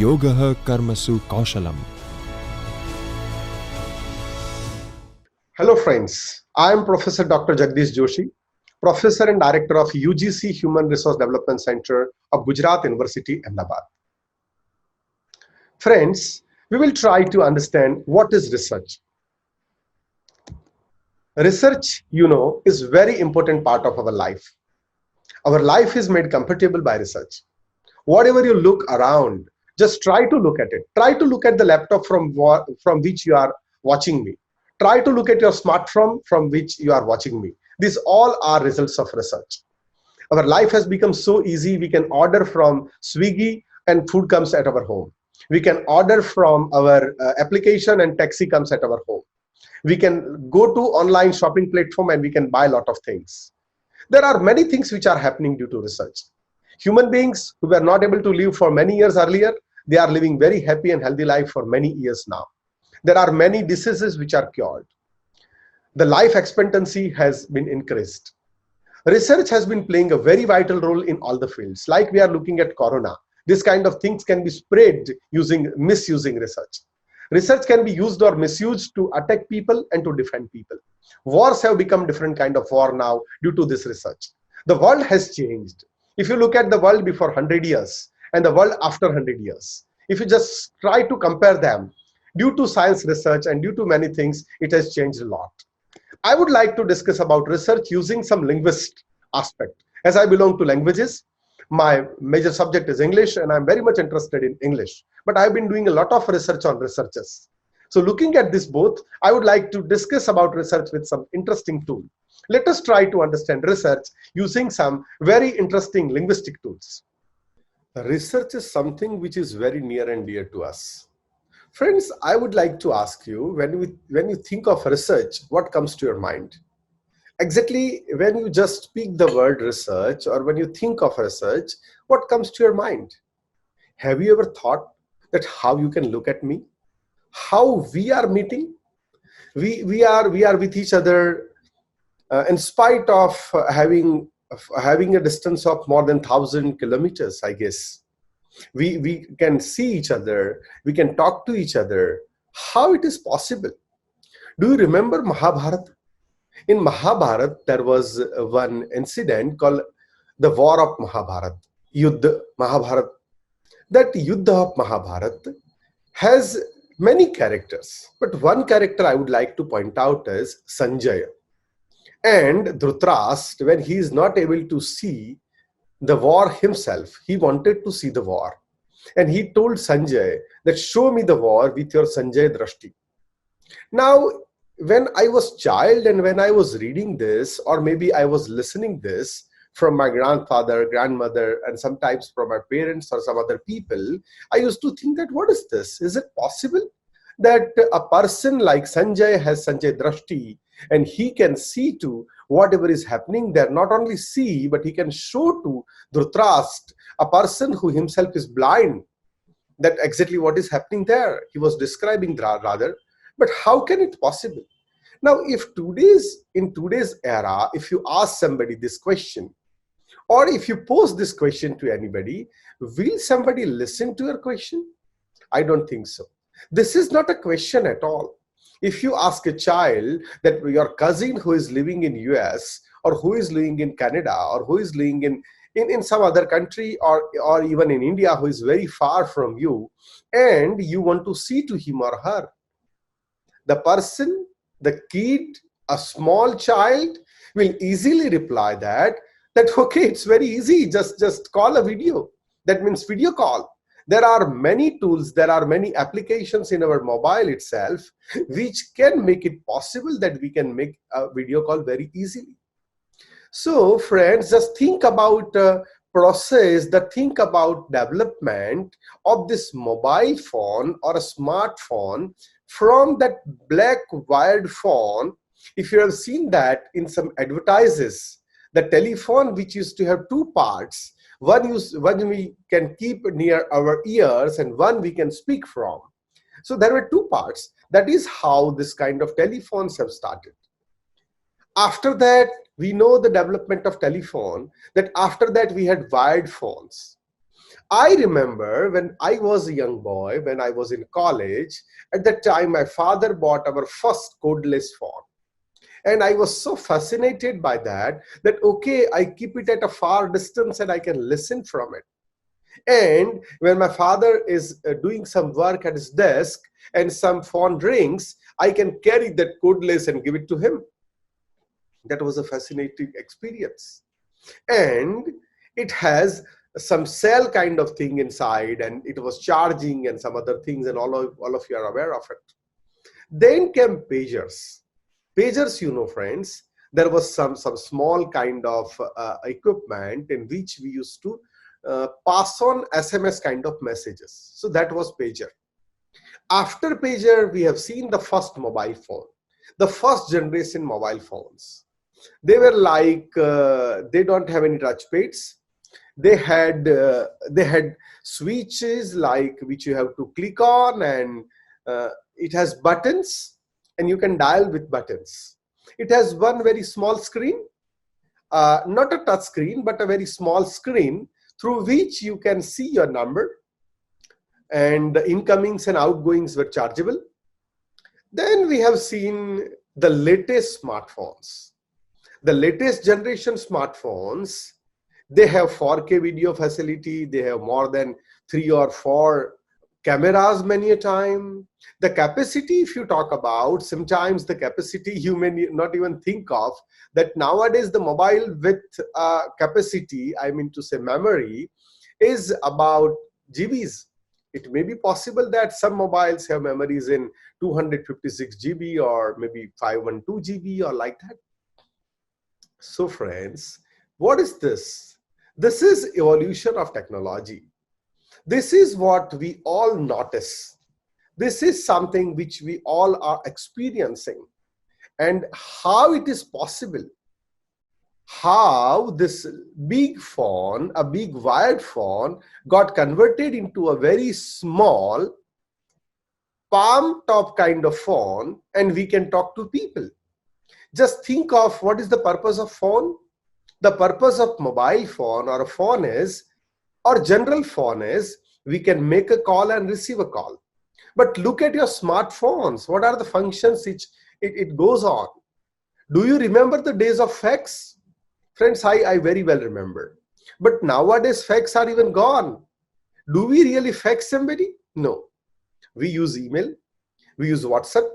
Yogah Karmasu Kaushalam. Hello friends, I am Professor Dr. Jagdish Joshi, Professor and Director of UGC Human Resource Development Center of Gujarat University, Ahmedabad. Friends, we will try to understand what is research. Research, is very important part of our life. Our life is made comfortable by research. Whatever you look around, just try to look at it. Try to look at the laptop from which you are watching me. Try to look at your smartphone from which you are watching me. These all are results of research. Our life has become so easy. We can order from Swiggy and food comes at our home. We can order from our application and taxi comes at our home. We can go to online shopping platform and we can buy a lot of things. There are many things which are happening due to research. Human beings who were not able to live for many years earlier, they are living very happy and healthy life for many years now. There are many diseases which are cured. The life expectancy has been increased. Research has been playing a very vital role in all the fields. Like we are looking at corona, this kind of things can be spread misusing research. Research can be used or misused to attack people and to defend people. Wars have become different kind of war now due to this research. The world has changed. If you look at the world before 100 years and the world after 100 years, if you just try to compare them, due to science research and due to many things, it has changed a lot. I would like to discuss about research using some linguist aspect. As I belong to languages, my major subject is English and I'm very much interested in English. But I've been doing a lot of research on researches. So looking at this both, I would like to discuss about research with some interesting tool. Let us try to understand research using some very interesting linguistic tools. Research is something which is very near and dear to us. Friends, I would like to ask you, when you think of research, what comes to your mind? Exactly when you just speak the word research or when you think of research, what comes to your mind? Have you ever thought that how you can look at me? How we are meeting? We are with each other in spite of having a distance of more than 1,000 kilometers, I guess. We can see each other, we can talk to each other. How it is possible? Do you remember Mahabharata? In Mahabharata, there was one incident called the War of Mahabharata, Yuddha Mahabharata. That Yuddha of Mahabharata has many characters, but one character I would like to point out is Sanjaya. And Dhritarashtra, when he is not able to see the war himself, he wanted to see the war. And he told Sanjay that show me the war with your Sanjay Drashti. Now, when I was child and when I was reading this, or maybe I was listening this from my grandfather, grandmother, and sometimes from my parents or some other people, I used to think that what is this? Is it possible that a person like Sanjay has Sanjay Drashti and he can see to whatever is happening there, not only see, but he can show to Dhritarashtra, a person who himself is blind, that exactly what is happening there. He was describing rather, but how can it possible? Now, if in today's era, if you ask somebody this question, or if you pose this question to anybody, will somebody listen to your question? I don't think so. This is not a question at all. If you ask a child that your cousin who is living in US or who is living in Canada or who is living in some other country or even in India who is very far from you, and you want to see to him or her, the person, the kid, a small child will easily reply that okay, it's very easy, just call a video. That means video call. There are many tools, there are many applications in our mobile itself which can make it possible that we can make a video call very easily. So friends, just think about think about development of this mobile phone or a smartphone from that black wired phone. If you have seen that in some advertises, the telephone which used to have two parts, one we can keep near our ears and one we can speak from. So there were two parts. That is how this kind of telephones have started. After that, we know the development of telephone, that after that we had wired phones. I remember when I was a young boy, when I was in college, at that time my father bought our first codeless phone. And I was so fascinated by that okay, I keep it at a far distance and I can listen from it. And when my father is doing some work at his desk and some phone rings, I can carry that codeless and give it to him. That was a fascinating experience. And it has some cell kind of thing inside, and it was charging and some other things, and all of you are aware of it. Then came pagers. Pagers, friends, there was some small kind of equipment in which we used to pass on SMS kind of messages. So that was pager. After pager, we have seen the first mobile phone, the first generation mobile phones. They were like they don't have any touch pads. They had switches like which you have to click on, and it has buttons, and you can dial with buttons. It has one very small screen, not a touch screen, but a very small screen through which you can see your number, and the incomings and outgoings were chargeable. Then we have seen the latest smartphones. The latest generation smartphones, they have 4K video facility, they have more than 3 or 4 cameras many a time. The capacity, if you talk about, sometimes the capacity you may not even think of, that nowadays the mobile with capacity, I mean to say memory, is about GBs. It may be possible that some mobiles have memories in 256 GB or maybe 512 GB or like that. So friends, what is this? This is evolution of technology. This is what we all notice. This is something which we all are experiencing. And how it is possible, how this big phone, a big wired phone, got converted into a very small palm top kind of phone, and we can talk to people. Just think of what is the purpose of phone. The purpose of mobile phone or a phone is, or general phone is, we can make a call and receive a call. But look at your smartphones. What are the functions which it goes on? Do you remember the days of fax? Friends, I very well remember. But nowadays fax are even gone. Do we really fax somebody? No. We use email, we use WhatsApp,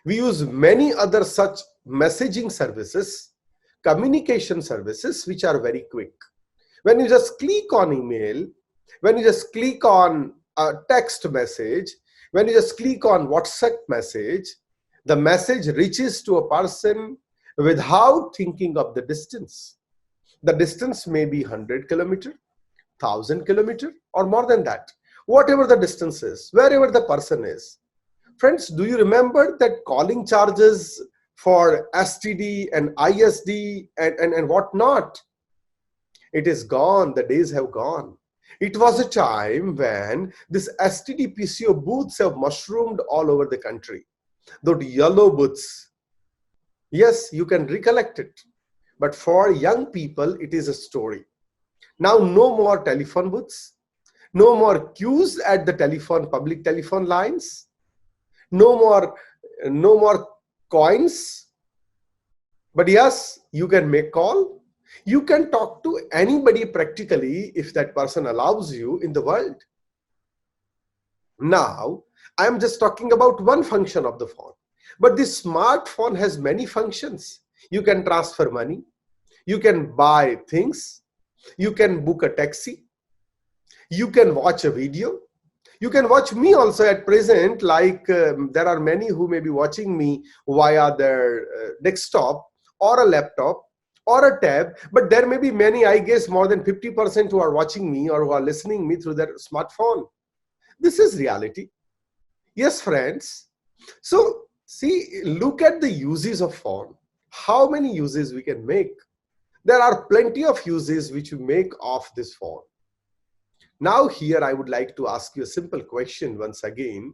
we use many other such messaging services, communication services, which are very quick. When you just click on email, when you just click on a text message, when you just click on WhatsApp message, the message reaches to a person without thinking of the distance. The distance may be 100 kilometer, 1,000 kilometer, or more than that. Whatever the distance is, wherever the person is. Friends, do you remember that calling charges for STD and ISD and whatnot? It is gone. The days have gone. It was a time when this STD PCO booths have mushroomed all over the country. Those yellow booths. Yes, you can recollect it. But for young people, it is a story. Now, no more telephone booths. No more queues at the public telephone lines. No more coins. But yes, you can make call. You can talk to anybody practically if that person allows you in the world. Now, I am just talking about one function of the phone. But this smartphone has many functions. You can transfer money. You can buy things. You can book a taxi. You can watch a video. You can watch me also at present, like there are many who may be watching me via their desktop or a laptop or a tab, but there may be many, I guess more than 50% who are watching me or who are listening me through their smartphone. This is reality. Yes, friends. So see, look at the uses of phone. How many uses we can make? There are plenty of uses which we make of this phone. Now here I would like to ask you a simple question once again,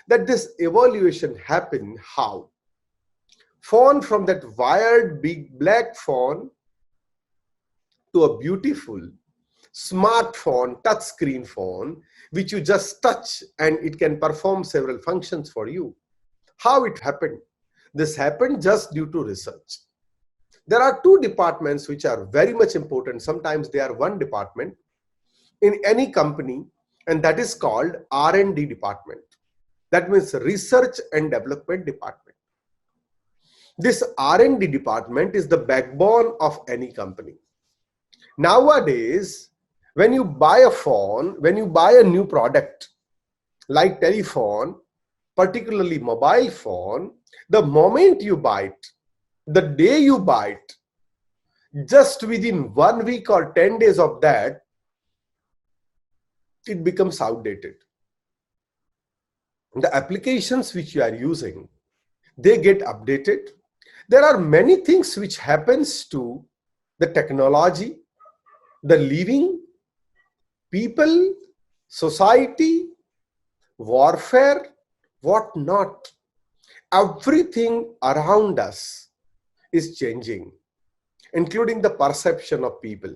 that this evaluation happened how? Phone from that wired big black phone to a beautiful smartphone, touch screen phone, which you just touch and it can perform several functions for you. How it happened? This happened just due to research. There are two departments which are very much important. Sometimes they are one department in any company, and that is called R&D department. That means research and development department. This R&D department is the backbone of any company. Nowadays, when you buy a phone, when you buy a new product like telephone, particularly mobile phone, the moment you buy it, the day you buy it, just within 1 week or 10 days of that, it becomes outdated. The applications which you are using, they get updated. There are many things which happens to the technology, the living, people, society, warfare, what not. Everything around us is changing, including the perception of people.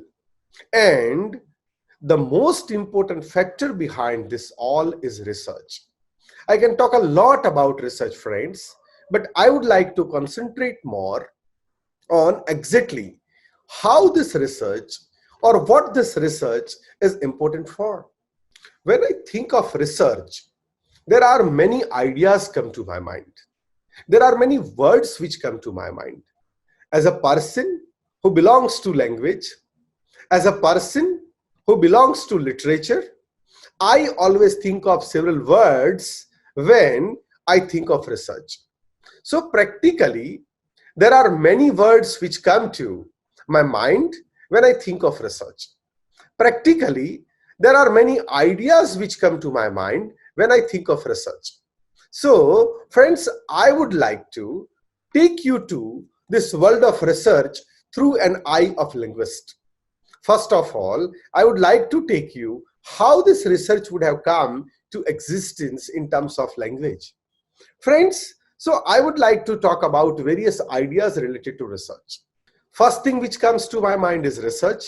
And the most important factor behind this all is research. I can talk a lot about research, friends, but I would like to concentrate more on exactly how this research or what this research is important for. When I think of research, there are many ideas come to my mind. There are many words which come to my mind. As a person who belongs to language, as a person who belongs to literature, I always think of several words when I think of research. So practically, there are many words which come to my mind when I think of research. Practically, there are many ideas which come to my mind when I think of research. So, friends, I would like to take you to this world of research through an eye of linguist. First of all, I would like to take you how this research would have come to existence in terms of language. Friends, so I would like to talk about various ideas related to research. First thing which comes to my mind is research.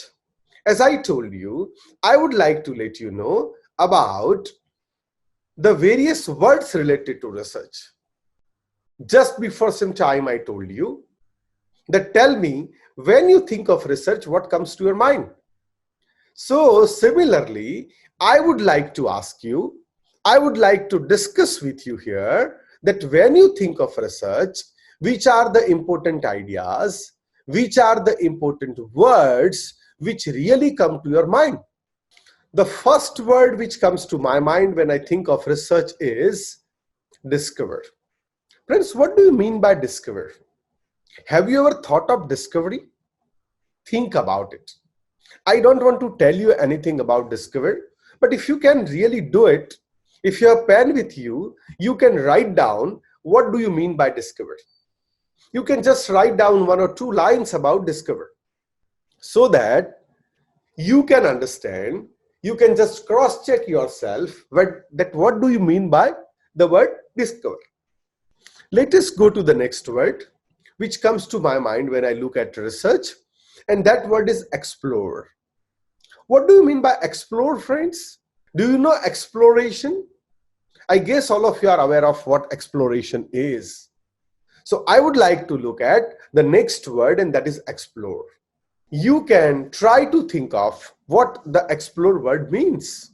As I told you, I would like to let you know about the various words related to research. Just before some time, I told you that tell me, when you think of research, what comes to your mind? So similarly, I would like to ask you, I would like to discuss with you here that when you think of research, which are the important ideas, which are the important words which really come to your mind? The first word which comes to my mind when I think of research is discover. Friends, what do you mean by discover? Have you ever thought of discovery? Think about it. I don't want to tell you anything about discover, but if you can really do it, if you have a pen with you, you can write down what do you mean by discover. You can just write down 1 or 2 lines about discover so that you can understand, you can just cross-check yourself that what do you mean by the word discover. Let us go to the next word which comes to my mind when I look at research, and that word is explore. What do you mean by explore, friends? Do you know exploration? I guess all of you are aware of what exploration is. So I would like to look at the next word, and that is explore. You can try to think of what the explore word means.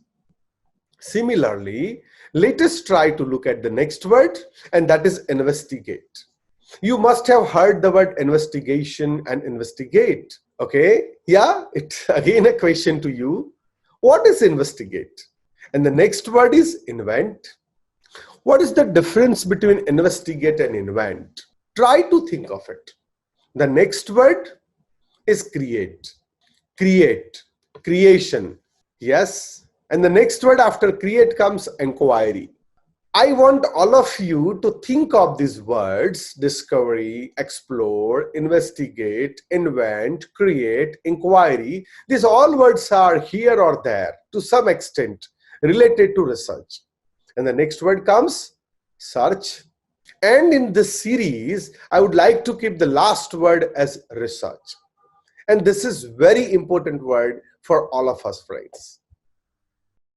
Similarly, let us try to look at the next word, and that is investigate. You must have heard the word investigation and investigate. Okay, yeah, it's again a question to you. What is investigate? And the next word is invent. What is the difference between investigate and invent? Try to think of it. The next word is create. Create, creation, yes. And the next word after create comes inquiry. I want all of you to think of these words: discovery, explore, investigate, invent, create, inquiry. These all words are here or there to some extent related to research. And the next word comes search. And in this series, I would like to keep the last word as research. And this is very important word for all of us, friends.